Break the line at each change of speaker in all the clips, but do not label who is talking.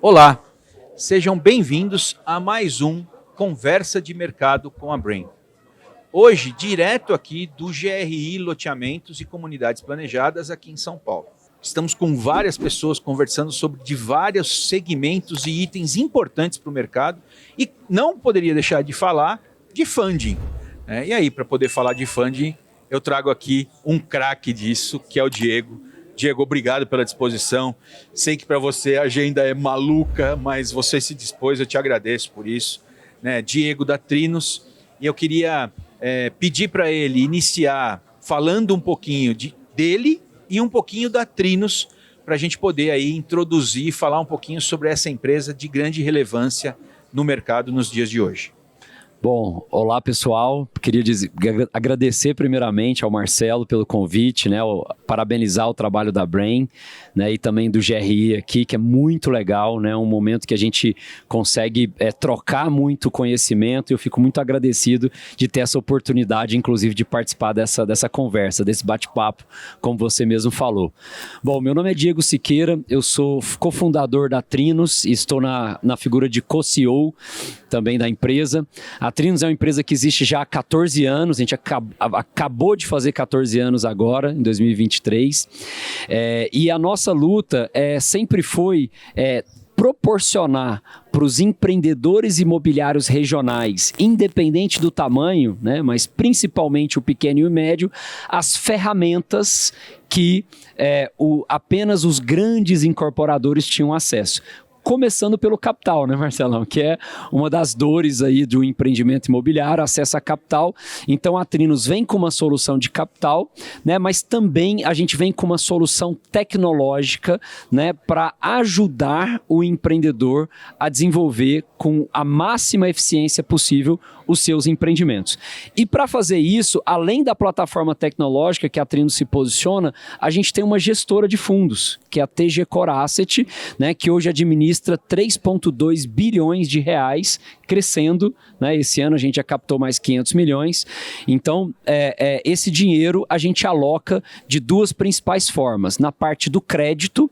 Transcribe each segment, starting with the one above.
Olá, sejam bem-vindos a mais um Conversa de Mercado com a Brain. Hoje, direto aqui do GRI Loteamentos e Comunidades Planejadas aqui em São Paulo. Estamos com várias pessoas conversando sobre de vários segmentos e itens importantes para o mercado e não poderia deixar de falar de funding. E aí, para poder falar de funding, eu trago aqui um craque disso, que é o Diego. Diego, obrigado pela disposição. Sei que para você a agenda é maluca, mas você se dispôs, eu te agradeço por isso. Diego da Trinos, e eu queria pedir para ele iniciar falando um pouquinho dele e um pouquinho da Trinos, para a gente poder aí introduzir e falar um pouquinho sobre essa empresa de grande relevância no mercado nos dias de hoje.
Bom, olá pessoal, queria agradecer primeiramente ao Marcelo pelo convite, parabenizar o trabalho da Brain, e também do GRI aqui, que é muito legal, um momento que a gente consegue trocar muito conhecimento e eu fico muito agradecido de ter essa oportunidade, inclusive de participar dessa conversa, desse bate-papo, como você mesmo falou. Bom, meu nome é Diego Siqueira, eu sou cofundador da Trinos e estou na figura de co-CEO também da empresa. A Trinos é uma empresa que existe já há 14 anos, a gente acabou de fazer 14 anos agora, em 2023, e a nossa luta sempre foi proporcionar para os empreendedores imobiliários regionais, independente do tamanho, mas principalmente o pequeno e o médio, as ferramentas que apenas os grandes incorporadores tinham acesso. Começando pelo capital, Marcelão? Que é uma das dores aí do empreendimento imobiliário, acesso a capital. Então a Trinos vem com uma solução de capital, mas também a gente vem com uma solução tecnológica, para ajudar o empreendedor a desenvolver com a máxima eficiência possível os seus empreendimentos. E para fazer isso, além da plataforma tecnológica que a Trinos se posiciona, a gente tem uma gestora de fundos, que é a TG Core Asset, que hoje administra 3,2 bilhões de reais, crescendo, esse ano a gente já captou mais 500 milhões, então esse dinheiro a gente aloca de duas principais formas, na parte do crédito,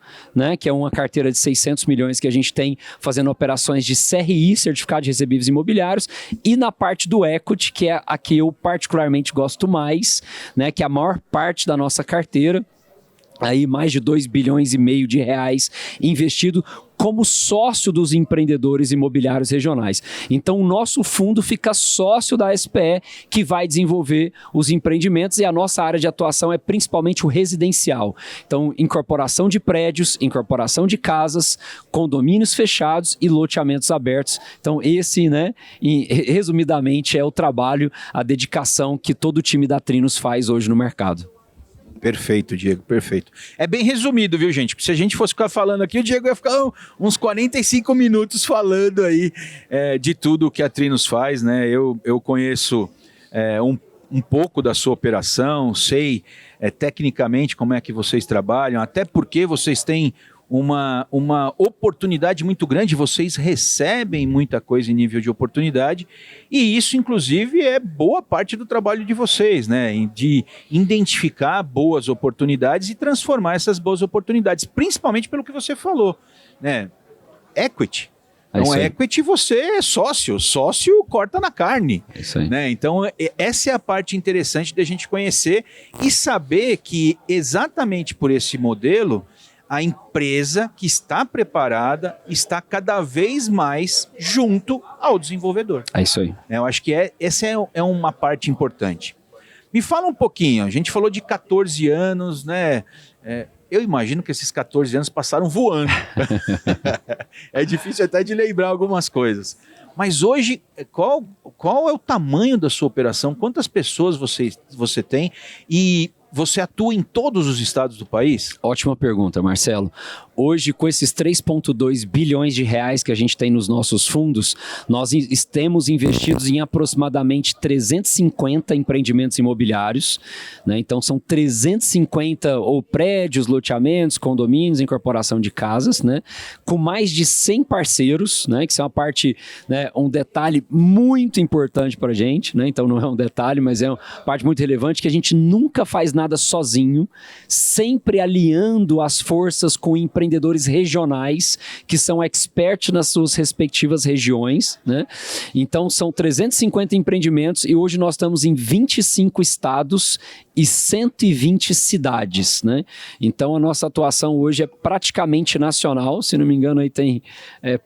que é uma carteira de 600 milhões que a gente tem fazendo operações de CRI, Certificado de Recebíveis Imobiliários, e na parte do equity, que é a que eu particularmente gosto mais, que é a maior parte da nossa carteira, aí mais de 2,5 bilhões de reais investido como sócio dos empreendedores imobiliários regionais. Então o nosso fundo fica sócio da SPE, que vai desenvolver os empreendimentos, e a nossa área de atuação é principalmente o residencial. Então incorporação de prédios, incorporação de casas, condomínios fechados e loteamentos abertos. Então esse, resumidamente, é o trabalho, a dedicação que todo o time da Trinos faz hoje no mercado.
Perfeito, Diego, perfeito. É bem resumido, viu, gente? Porque se a gente fosse ficar falando aqui, o Diego ia ficar uns 45 minutos falando aí de tudo que a Trinos faz, Eu conheço um pouco da sua operação, sei tecnicamente como é que vocês trabalham, até porque vocês têm uma oportunidade muito grande, vocês recebem muita coisa em nível de oportunidade, e isso, inclusive, é boa parte do trabalho de vocês, de identificar boas oportunidades e transformar essas boas oportunidades, principalmente pelo que você falou, equity. Então, equity você é sócio corta na carne.
É isso aí.
Então, essa é a parte interessante da gente conhecer e saber que exatamente por esse modelo, a empresa que está preparada está cada vez mais junto ao desenvolvedor.
É isso aí.
Eu acho que essa é uma parte importante. Me fala um pouquinho, a gente falou de 14 anos, eu imagino que esses 14 anos passaram voando. É difícil até de lembrar algumas coisas. Mas hoje, qual é o tamanho da sua operação? Quantas pessoas você tem? E você atua em todos os estados do país?
Ótima pergunta, Marcelo. Hoje, com esses 3,2 bilhões de reais que a gente tem nos nossos fundos, nós temos investidos em aproximadamente 350 empreendimentos imobiliários, Então, são 350 ou prédios, loteamentos, condomínios, incorporação de casas, Com mais de 100 parceiros, Que são uma parte, um detalhe muito importante para a gente, Então, não é um detalhe, mas é uma parte muito relevante, que a gente nunca faz nada sozinho, sempre aliando as forças com o empreendedor empreendedores regionais que são experts nas suas respectivas regiões, né? Então são 350 empreendimentos e hoje nós estamos em 25 estados e 120 cidades, né? Então a nossa atuação hoje é praticamente nacional, se não me engano aí tem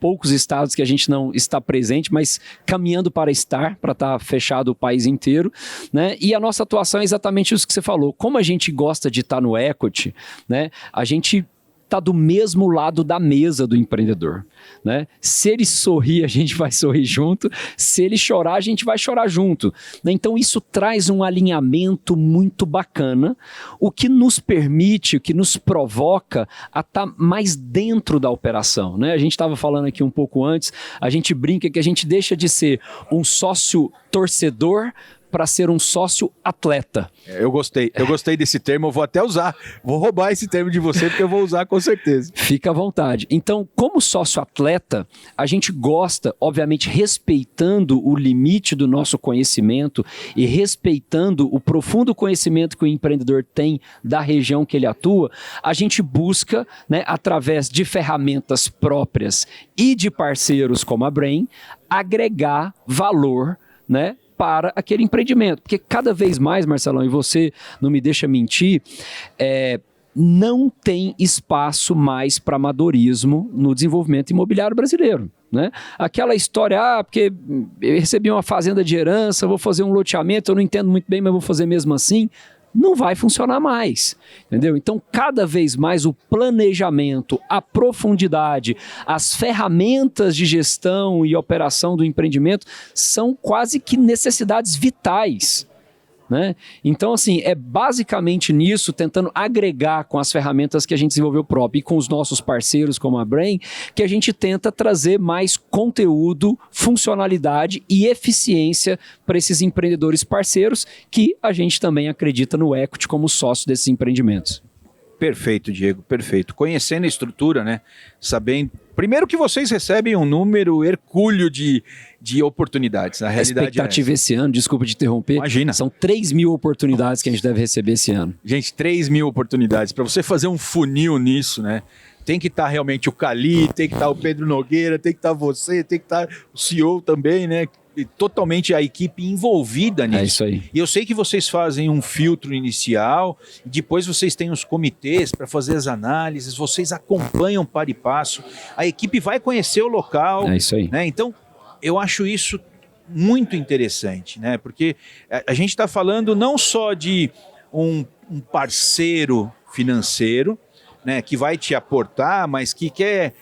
poucos estados que a gente não está presente, mas caminhando para estar fechado o país inteiro, né? E a nossa atuação é exatamente isso que você falou. Como a gente gosta de estar no equity, né? A gente está do mesmo lado da mesa do empreendedor, né? Se ele sorrir, a gente vai sorrir junto. Se ele chorar, a gente vai chorar junto, né? Então isso traz um alinhamento muito bacana, o que nos permite, o que nos provoca a estar mais dentro da operação, né? A gente estava falando aqui um pouco antes, a gente brinca que a gente deixa de ser um sócio torcedor para ser um sócio atleta.
Eu gostei desse termo, eu vou até usar, vou roubar esse termo de você porque eu vou usar com certeza.
Fica à vontade. Então, como sócio atleta, a gente gosta, obviamente, respeitando o limite do nosso conhecimento e respeitando o profundo conhecimento que o empreendedor tem da região que ele atua, a gente busca, né, através de ferramentas próprias e de parceiros como a Brain, agregar valor, né, para aquele empreendimento. Porque cada vez mais, Marcelão, e você não me deixa mentir, não tem espaço mais para amadorismo no desenvolvimento imobiliário brasileiro, né? Aquela história, porque eu recebi uma fazenda de herança, vou fazer um loteamento, eu não entendo muito bem, mas vou fazer mesmo assim, não vai funcionar mais, entendeu? Então, cada vez mais o planejamento, a profundidade, as ferramentas de gestão e operação do empreendimento são quase que necessidades vitais, né? Então, assim, é basicamente nisso, tentando agregar com as ferramentas que a gente desenvolveu próprio e com os nossos parceiros como a Brain, que a gente tenta trazer mais conteúdo, funcionalidade e eficiência para esses empreendedores parceiros que a gente também acredita no equity como sócio desses empreendimentos.
Perfeito, Diego, perfeito. Conhecendo a estrutura, né? Sabendo, primeiro que vocês recebem um número hercúleo de oportunidades. Na realidade,
a expectativa esse ano, desculpa te interromper,
imagina,
são 3 mil oportunidades que a gente deve receber esse ano.
Gente, 3 mil oportunidades. Para você fazer um funil nisso, né? Tem que estar realmente o Cali, tem que estar o Pedro Nogueira, tem que estar você, tem que estar o CEO também, né? E totalmente a equipe envolvida nisso.
É isso aí.
E eu sei que vocês fazem um filtro inicial, depois vocês têm os comitês para fazer as análises, vocês acompanham para e passo, a equipe vai conhecer o local.
É isso aí.
Né? Então, eu acho isso muito interessante, né? Porque a gente está falando não só de um parceiro financeiro, né, que vai te aportar, mas que quer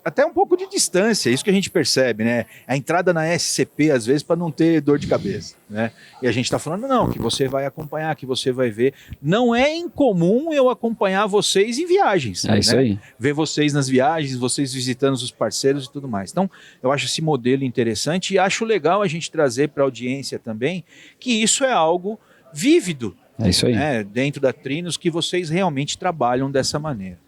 até um pouco de distância, isso que a gente percebe, né? A entrada na SCP, às vezes, para não ter dor de cabeça, né? E a gente está falando, não, que você vai acompanhar, que você vai ver. Não é incomum eu acompanhar vocês em viagens.
É isso aí.
Ver vocês nas viagens, vocês visitando os parceiros e tudo mais. Então, eu acho esse modelo interessante e acho legal a gente trazer para a audiência também que isso é algo vívido.
É isso aí.
Né? Dentro da Trinos, que vocês realmente trabalham dessa maneira.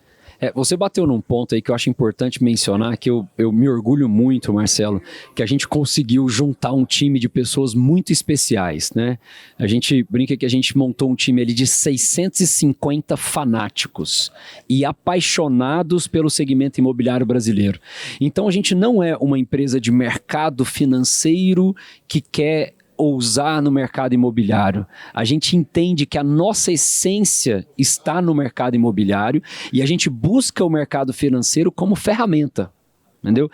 Você bateu num ponto aí que eu acho importante mencionar, que eu me orgulho muito, Marcelo, que a gente conseguiu juntar um time de pessoas muito especiais, né? A gente brinca que a gente montou um time ali de 650 fanáticos e apaixonados pelo segmento imobiliário brasileiro. Então a gente não é uma empresa de mercado financeiro que quer ousar no mercado imobiliário. A gente entende que a nossa essência está no mercado imobiliário e a gente busca o mercado financeiro como ferramenta. Entendeu?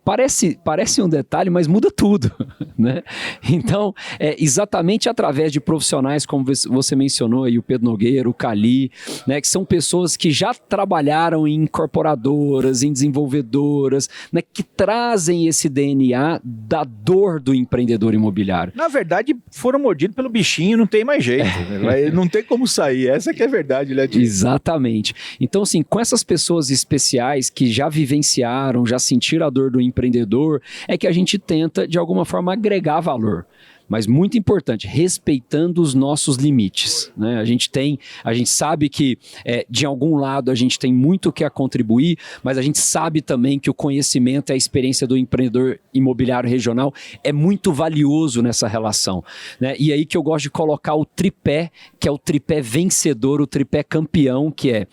Parece um detalhe, mas muda tudo, né? Então, exatamente através de profissionais como você mencionou aí, o Pedro Nogueira, o Cali, né, que são pessoas que já trabalharam em incorporadoras, em desenvolvedoras, né, que trazem esse DNA da dor do empreendedor imobiliário.
Na verdade, foram mordidos pelo bichinho, não tem mais jeito, não tem como sair, essa que é a verdade, né?
Exatamente. Então, assim, com essas pessoas especiais que já vivenciaram, já sentiram a dor do empreendedor, é que a gente tenta, de alguma forma, agregar valor. mas muito importante, respeitando os nossos limites, né? A gente sabe que de algum lado a gente tem muito o que a contribuir, mas a gente sabe também que o conhecimento e a experiência do empreendedor imobiliário regional é muito valioso nessa relação, né? E aí que eu gosto de colocar o tripé, que é o tripé vencedor, o tripé campeão, que é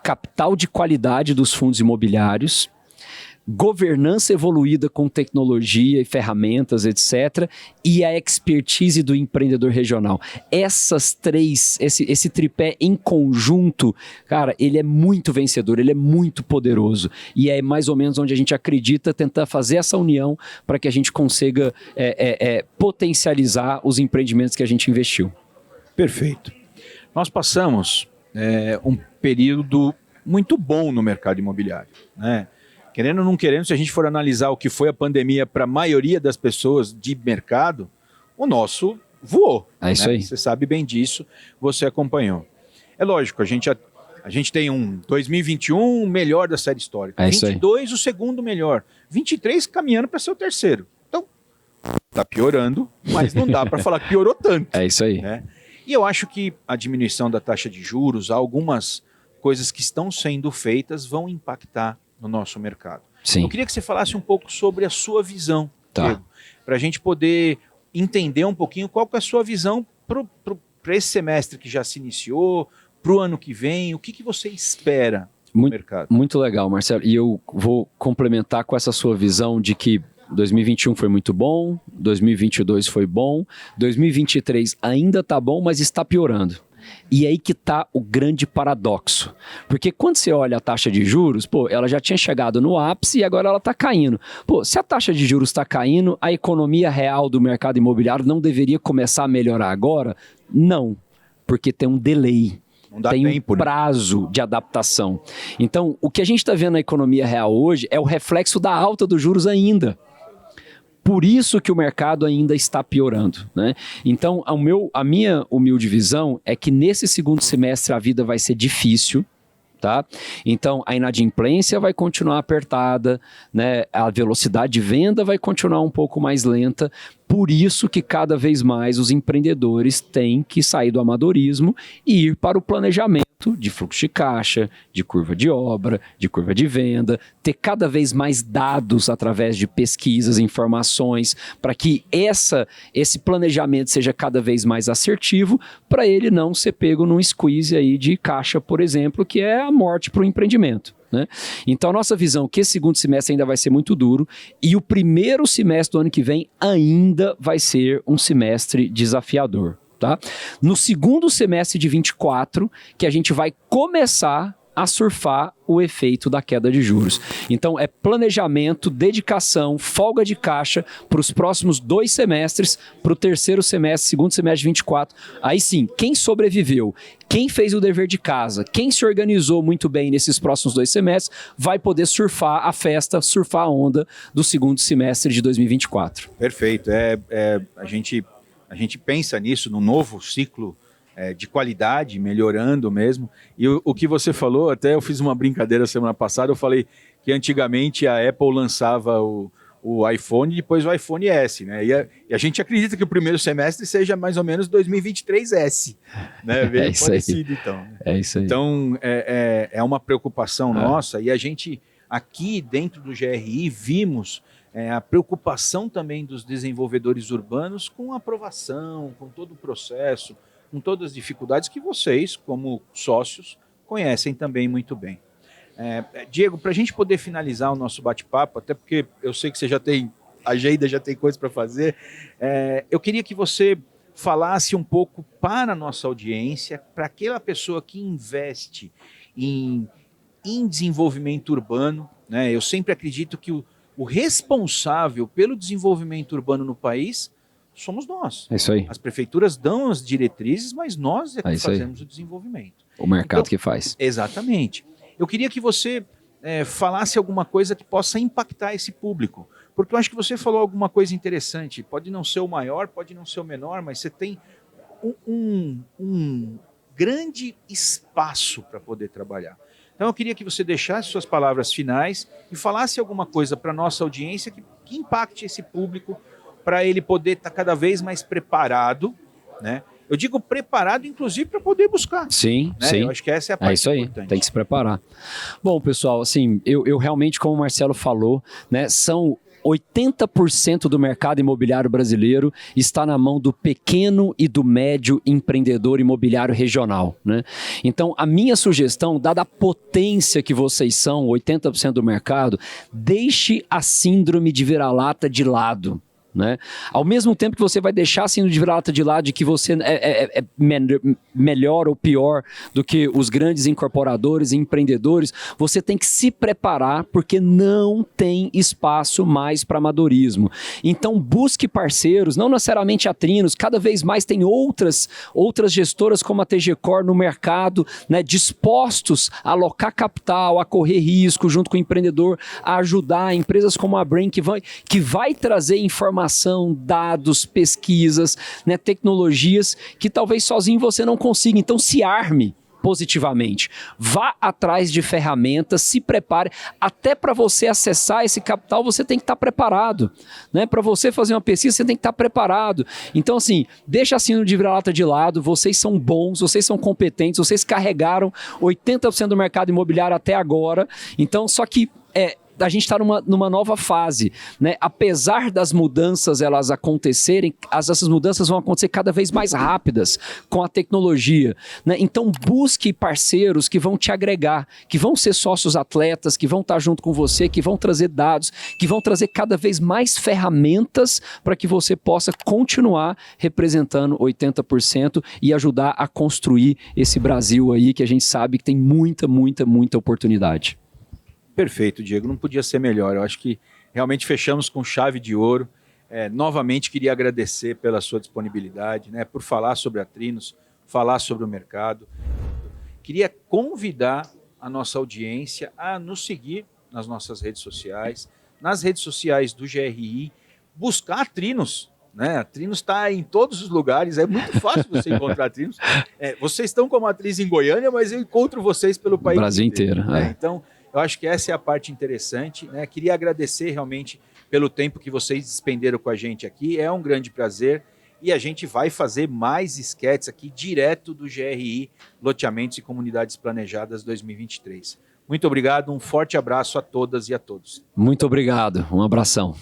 capital de qualidade dos fundos imobiliários, governança evoluída com tecnologia e ferramentas, etc., e a expertise do empreendedor regional. Essas três, esse tripé em conjunto, cara, ele é muito vencedor, ele é muito poderoso, e é mais ou menos onde a gente acredita tentar fazer essa união para que a gente consiga potencializar os empreendimentos que a gente investiu.
Perfeito. Nós passamos um período muito bom no mercado imobiliário, né? Querendo ou não querendo, se a gente for analisar o que foi a pandemia para a maioria das pessoas de mercado, o nosso voou.
É isso aí.
Você sabe bem disso, você acompanhou. É lógico, a gente tem um 2021 o melhor da série histórica, 22 o segundo melhor, 23 caminhando para ser o terceiro. Então, está piorando, mas não dá para falar que piorou tanto.
É isso aí.
Né? E eu acho que a diminuição da taxa de juros, algumas coisas que estão sendo feitas vão impactar no nosso mercado.
Sim.
Eu queria que você falasse um pouco sobre a sua visão,
tá,
para a gente poder entender um pouquinho qual que é a sua visão para esse semestre que já se iniciou, para o ano que vem, o que você espera no mercado?
Muito legal, Marcelo, e eu vou complementar com essa sua visão de que 2021 foi muito bom, 2022 foi bom, 2023 ainda está bom, mas está piorando. E aí que está o grande paradoxo. Porque quando você olha a taxa de juros, ela já tinha chegado no ápice e agora ela está caindo. Se a taxa de juros está caindo, a economia real do mercado imobiliário não deveria começar a melhorar agora? Não, porque tem um delay. Tem um prazo de adaptação. Então, o que a gente está vendo na economia real hoje é o reflexo da alta dos juros ainda. Por isso que o mercado ainda está piorando, né? Então, a minha humilde visão é que nesse segundo semestre a vida vai ser difícil, tá? Então, a inadimplência vai continuar apertada, né? A velocidade de venda vai continuar um pouco mais lenta. Por isso que cada vez mais os empreendedores têm que sair do amadorismo e ir para o planejamento de fluxo de caixa, de curva de obra, de curva de venda, ter cada vez mais dados através de pesquisas, informações, para que esse planejamento seja cada vez mais assertivo, para ele não ser pego num squeeze aí de caixa, por exemplo, que é a morte para o empreendimento. Né? Então, a nossa visão é que esse segundo semestre ainda vai ser muito duro e o primeiro semestre do ano que vem ainda vai ser um semestre desafiador. Tá? No segundo semestre de 24, que a gente vai começar a surfar o efeito da queda de juros. Então, é planejamento, dedicação, folga de caixa para os próximos 2 semestres, para o terceiro semestre, segundo semestre de 24. Aí sim, quem sobreviveu, quem fez o dever de casa, quem se organizou muito bem nesses próximos 2 semestres, vai poder surfar a festa, surfar a onda do segundo semestre de 2024.
Perfeito. A gente pensa nisso, no novo ciclo de qualidade, melhorando mesmo. E o que você falou, até eu fiz uma brincadeira semana passada, eu falei que antigamente a Apple lançava o iPhone e depois o iPhone S, né? E a gente acredita que o primeiro semestre seja mais ou menos 2023 S, né? Bem parecido, então.
É isso aí.
Então, é uma preocupação nossa, e a gente aqui dentro do GRI vimos a preocupação também dos desenvolvedores urbanos com a aprovação, com todo o processo, com todas as dificuldades que vocês, como sócios, conhecem também muito bem. Diego, para a gente poder finalizar o nosso bate-papo, até porque eu sei que você já tem agenda, já tem coisa para fazer, eu queria que você falasse um pouco para a nossa audiência, para aquela pessoa que investe em desenvolvimento urbano, né? Eu sempre acredito que o responsável pelo desenvolvimento urbano no país somos nós.
É isso aí.
As prefeituras dão as diretrizes, mas nós que fazemos o desenvolvimento.
O mercado que faz.
Exatamente. Eu queria que você falasse alguma coisa que possa impactar esse público, porque eu acho que você falou alguma coisa interessante. Pode não ser o maior, pode não ser o menor, mas você tem um grande espaço para poder trabalhar. Então eu queria que você deixasse suas palavras finais e falasse alguma coisa para a nossa audiência que impacte esse público para ele poder estar cada vez mais preparado, né? Eu digo preparado, inclusive, para poder buscar.
Sim,
né?
sim.
Eu acho que essa é a parte
isso aí,
importante.
tem que se preparar. Bom, pessoal, assim, eu realmente, como o Marcelo falou, né, são 80% do mercado imobiliário brasileiro está na mão do pequeno e do médio empreendedor imobiliário regional, né? Então, a minha sugestão, dada a potência que vocês são, 80% do mercado, deixe a síndrome de vira-lata de lado. Né? Ao mesmo tempo que você vai deixar a síndrome de vira-lata de lado de que você é melhor ou pior do que os grandes incorporadores e empreendedores, você tem que se preparar porque não tem espaço mais para amadorismo. Então busque parceiros, não necessariamente a Trinos, cada vez mais tem outras gestoras como a TG Core no mercado, né, dispostos a alocar capital, a correr risco junto com o empreendedor, a ajudar empresas como a Brain que vai trazer informação, dados, pesquisas, né, tecnologias que talvez sozinho você não consiga. Então se arme positivamente. Vá atrás de ferramentas, se prepare. Até para você acessar esse capital, você tem que estar preparado. Né? Para você fazer uma pesquisa, você tem que estar preparado. Então, assim, deixa a síndrome de vira-lata de lado. Vocês são bons, vocês são competentes, vocês carregaram 80% do mercado imobiliário até agora. Então, só que a gente está numa nova fase, né? Apesar das mudanças elas acontecerem, essas mudanças vão acontecer cada vez mais rápidas com a tecnologia, né? Então busque parceiros que vão te agregar, que vão ser sócios atletas, que vão estar junto com você, que vão trazer dados, que vão trazer cada vez mais ferramentas para que você possa continuar representando 80% e ajudar a construir esse Brasil aí que a gente sabe que tem muita, muita, muita oportunidade.
Perfeito, Diego. Não podia ser melhor. Eu acho que realmente fechamos com chave de ouro. Novamente, queria agradecer pela sua disponibilidade, né, por falar sobre a Trinos, falar sobre o mercado. Queria convidar a nossa audiência a nos seguir nas nossas redes sociais, nas redes sociais do GRI, buscar a Trinos. Né? A Trinos está em todos os lugares, é muito fácil você encontrar a Trinos. Vocês estão com a matriz em Goiânia, mas eu encontro vocês pelo país
Brasil inteiro.
Né? Então, eu acho que essa é a parte interessante, né? Queria agradecer realmente pelo tempo que vocês despenderam com a gente aqui. É um grande prazer e a gente vai fazer mais esquetes aqui direto do GRI Loteamentos e Comunidades Planejadas 2023. Muito obrigado, um forte abraço a todas e a todos.
Muito obrigado, um abração.